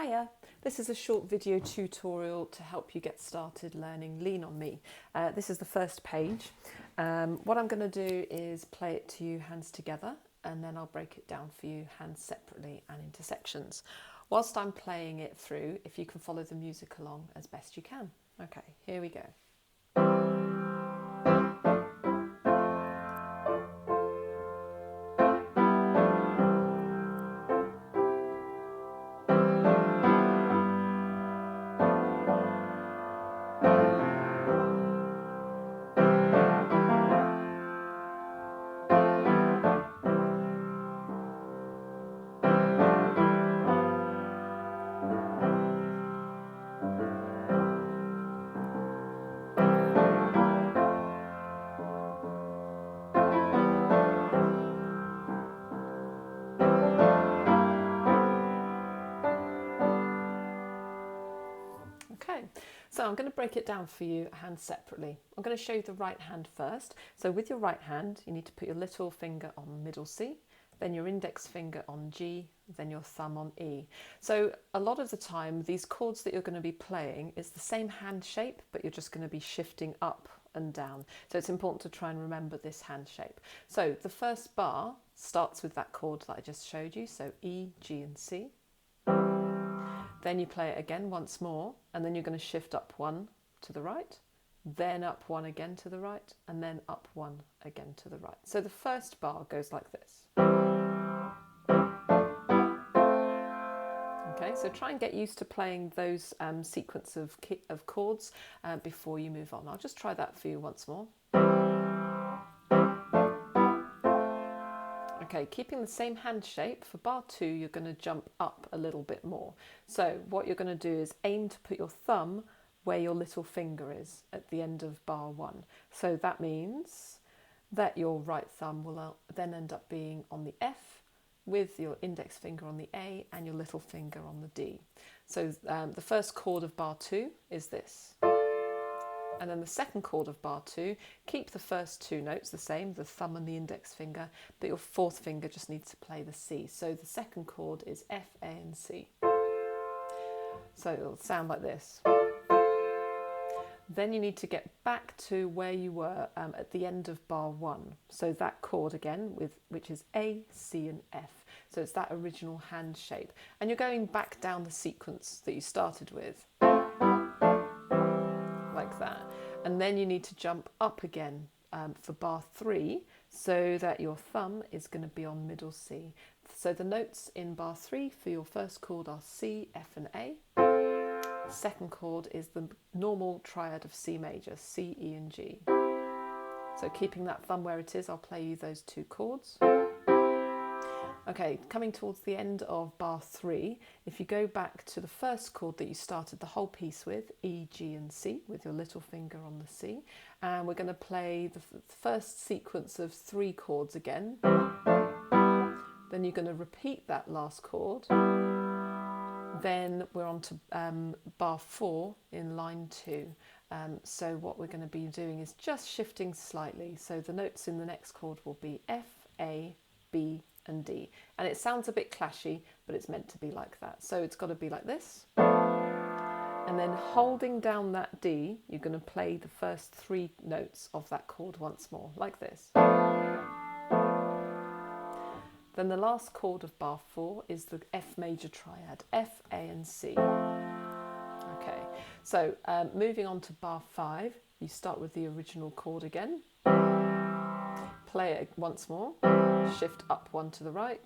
Hiya, this is a short video tutorial to help you get started learning Lean on Me. This is the first page. What I'm going to do is play it to you hands together, and then I'll break it down for you hands separately and into sections. Whilst I'm playing it through, if you can follow the music along as best you can. Okay, here we go. Okay, so I'm going to break it down for you hands separately. I'm going to show you the right hand first. So with your right hand, you need to put your little finger on middle C, then your index finger on G, then your thumb on E. So a lot of the time, these chords that you're going to be playing is the same hand shape, but you're just going to be shifting up and down. So it's important to try and remember this hand shape. So the first bar starts with that chord that I just showed you, so E, G and C. Then you play it again once more, and then you're going to shift up one to the right, then up one again to the right, and then up one again to the right. So the first bar goes like this. Okay, so try and get used to playing those sequence of chords before you move on. I'll just try that for you once more. Okay, keeping the same hand shape, for bar 2 you're going to jump up a little bit more. So what you're going to do is aim to put your thumb where your little finger is at the end of bar 1. So that means that your right thumb will then end up being on the F with your index finger on the A and your little finger on the D. So the first chord of bar 2 is this. And then the second chord of bar 2, keep the first two notes the same, the thumb and the index finger, but your fourth finger just needs to play the C. So the second chord is F, A and C. So it'll sound like this. Then you need to get back to where you were at the end of bar 1. So that chord again, which is A, C and F. So it's that original hand shape. And you're going back down the sequence that you started with. Like that, and then you need to jump up again for bar 3 so that your thumb is going to be on middle C. So the notes in bar 3 for your first chord are C, F and A. The second chord is the normal triad of C major, C, E and G. So keeping that thumb where it is, I'll play you those two chords. Okay, coming towards the end of bar 3, if you go back to the first chord that you started the whole piece with, E, G and C, with your little finger on the C, and we're going to play the first sequence of 3 chords again. Then you're going to repeat that last chord. Then we're on to bar 4 in line 2. So what we're going to be doing is just shifting slightly. So the notes in the next chord will be F, A, B, and D, and it sounds a bit clashy, but it's meant to be like that. So it's got to be like this, and then holding down that D, you're going to play the first 3 notes of that chord once more, like this. Then the last chord of bar 4 is the F major triad, F, A and C. Okay, so moving on to bar 5, you start with the original chord again, play it once more, shift up one to the right,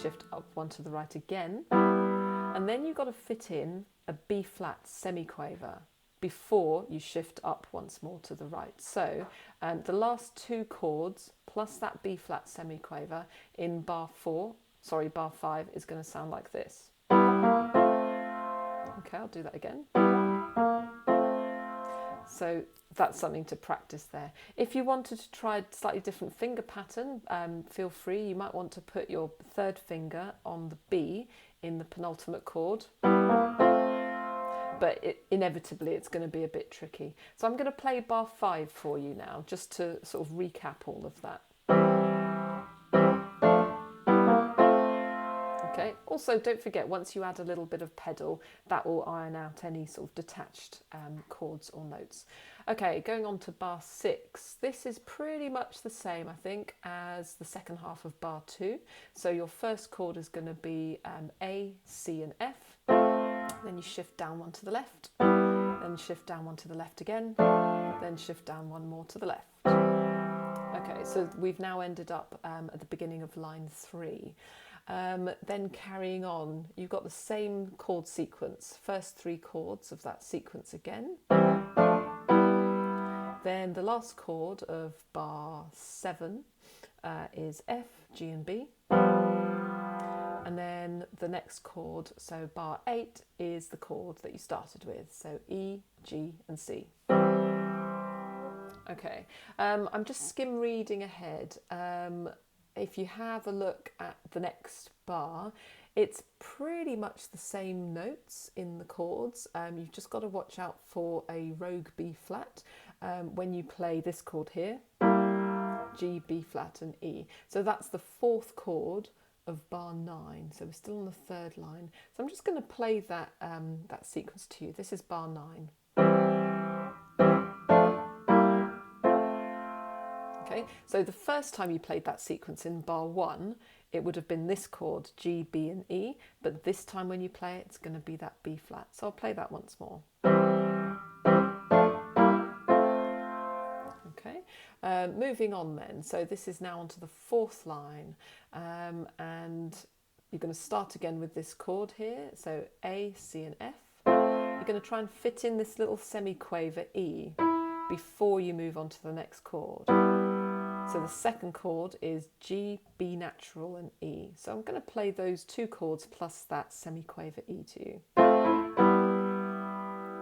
shift up one to the right again, and then you've got to fit in a B flat semiquaver before you shift up once more to the right. So the last 2 chords plus that B flat semiquaver in bar 5 is going to sound like this. Okay, I'll do that again. So that's something to practice there. If you wanted to try a slightly different finger pattern, feel free. You might want to put your third finger on the B in the penultimate chord, but inevitably it's going to be a bit tricky. So I'm going to play bar 5 for you now, just to sort of recap all of that. Okay, Also, don't forget, once you add a little bit of pedal, that will iron out any sort of detached chords or notes. Okay, going on to bar 6. This is pretty much the same, I think, as the second half of bar 2. So your first chord is going to be A, C and F. Then you shift down one to the left, then shift down one to the left again, then shift down one more to the left. Okay, so we've now ended up at the beginning of line 3. Then carrying on, you've got the same chord sequence, first 3 chords of that sequence again. Then the last chord of bar 7 is F, G and B. And then the next chord, so bar 8, is the chord that you started with, so E, G and C. Okay, I'm just skim reading ahead. If you have a look at the next bar, it's pretty much the same notes in the chords. You've just got to watch out for a rogue B flat when you play this chord here, G, B flat and E. So that's the 4th chord of bar 9. So we're still on the 3rd line. So I'm just going to play that, that sequence to you. This is bar 9. Okay, so the first time you played that sequence in bar 1, it would have been this chord, G, B and E, but this time when you play it, it's going to be that B flat. So I'll play that once more. Okay, moving on then. So this is now onto the 4th line, and you're going to start again with this chord here. So A, C and F. You're going to try and fit in this little semiquaver E before you move on to the next chord. So the second chord is G, B natural and E. So I'm going to play those 2 chords plus that semiquaver E to you.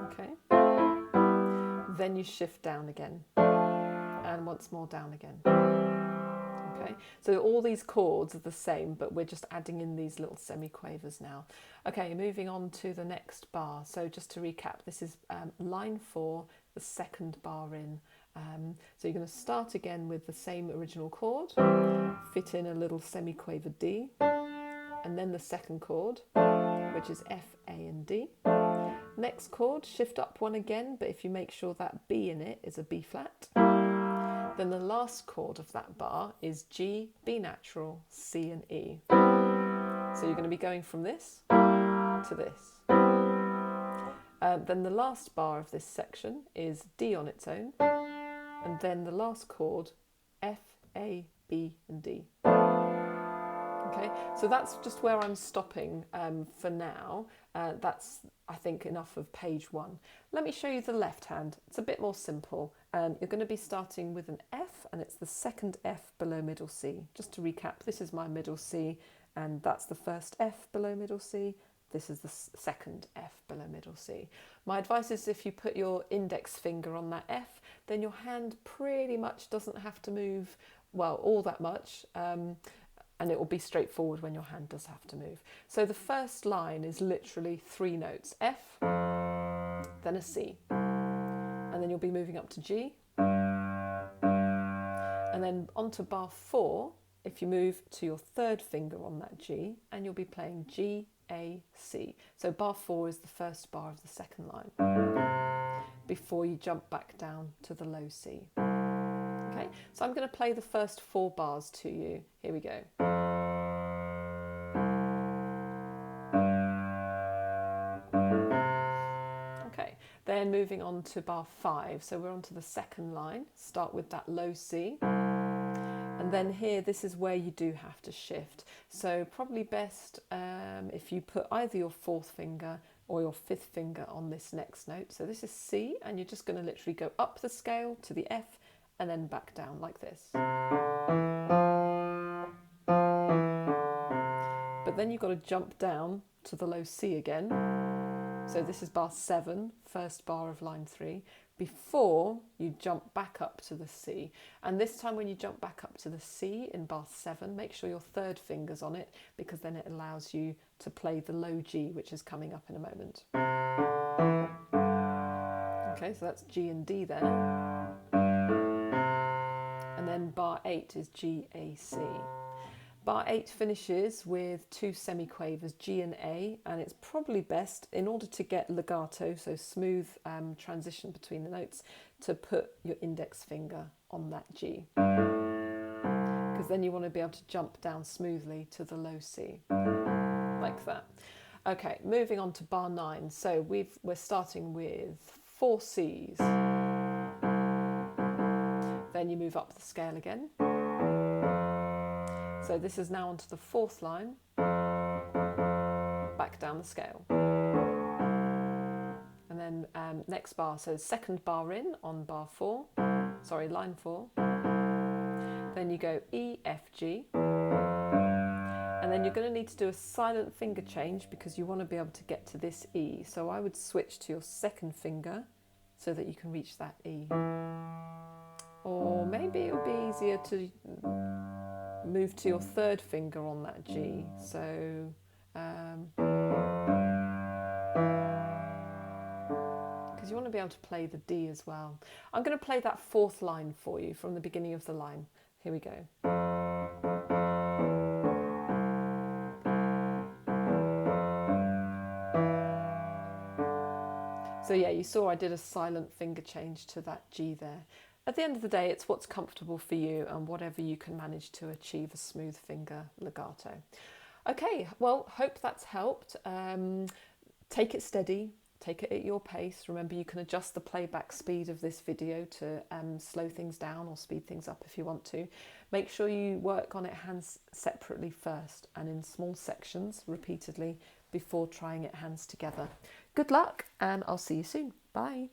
Okay. Then you shift down again and once more down again. Okay, so all these chords are the same, but we're just adding in these little semiquavers now. Okay, moving on to the next bar. So just to recap, this is line 4, the 2nd bar in. So you're going to start again with the same original chord, fit in a little semiquaver D, and then the 2nd chord, which is F, A and D. Next chord, shift up one again, but if you make sure that B in it is a B flat. Then the last chord of that bar is G, B natural, C and E. So you're going to be going from this to this. Then the last bar of this section is D on its own, and then the last chord, F, A, B and D. Okay, so that's just where I'm stopping for now. That's, I think, enough of page 1. Let me show you the left hand. It's a bit more simple. You're going to be starting with an F, and it's the 2nd F below middle C. Just to recap, this is my middle C, and that's the 1st F below middle C. This is the 2nd F below middle C. My advice is if you put your index finger on that F, then your hand pretty much doesn't have to move, well, all that much, and it will be straightforward when your hand does have to move. So the first line is literally 3 notes, F, then a C, and then you'll be moving up to G, and then onto bar 4, if you move to your 3rd finger on that G, and you'll be playing G, A, C. So bar 4 is the first bar of the 2nd line, before you jump back down to the low C. Okay, so I'm going to play the first 4 bars to you. Here we go. Okay, then moving on to bar 5. So we're on to the 2nd line. Start with that low C. And then here, this is where you do have to shift. So probably best if you put either your 4th finger or your 5th finger on this next note. So this is C, and you're just going to literally go up the scale to the F and then back down like this. But then you've got to jump down to the low C again. So this is bar 7, first bar of line 3, before you jump back up to the C. And this time when you jump back up to the C in bar 7, make sure your 3rd finger's on it, because then it allows you to play the low G, which is coming up in a moment. Okay, so that's G and D there. And then bar 8 is G, A, C. Bar 8 finishes with 2 semiquavers, G and A, and it's probably best, in order to get legato, so smooth transition between the notes, to put your index finger on that G, because then you want to be able to jump down smoothly to the low C, like that. Okay, moving on to bar 9. So we're starting with 4 Cs. Then you move up the scale again. So this is now onto the 4th line, back down the scale. And then next bar, so second bar in on bar 4, sorry, line 4. Then you go E, F, G. And then you're going to need to do a silent finger change because you want to be able to get to this E. So I would switch to your second finger so that you can reach that E. Or maybe it would be easier to move to your third finger on that G. So because you want to be able to play the D as well. I'm going to play that 4th line for you from the beginning of the line. Here we go. So yeah, you saw I did a silent finger change to that G there. At the end of the day, it's what's comfortable for you and whatever you can manage to achieve a smooth finger legato. Okay, well, hope that's helped. Take it steady, take it at your pace. Remember, you can adjust the playback speed of this video to slow things down or speed things up if you want to. Make sure you work on it hands separately first and in small sections repeatedly before trying it hands together. Good luck, and I'll see you soon. Bye.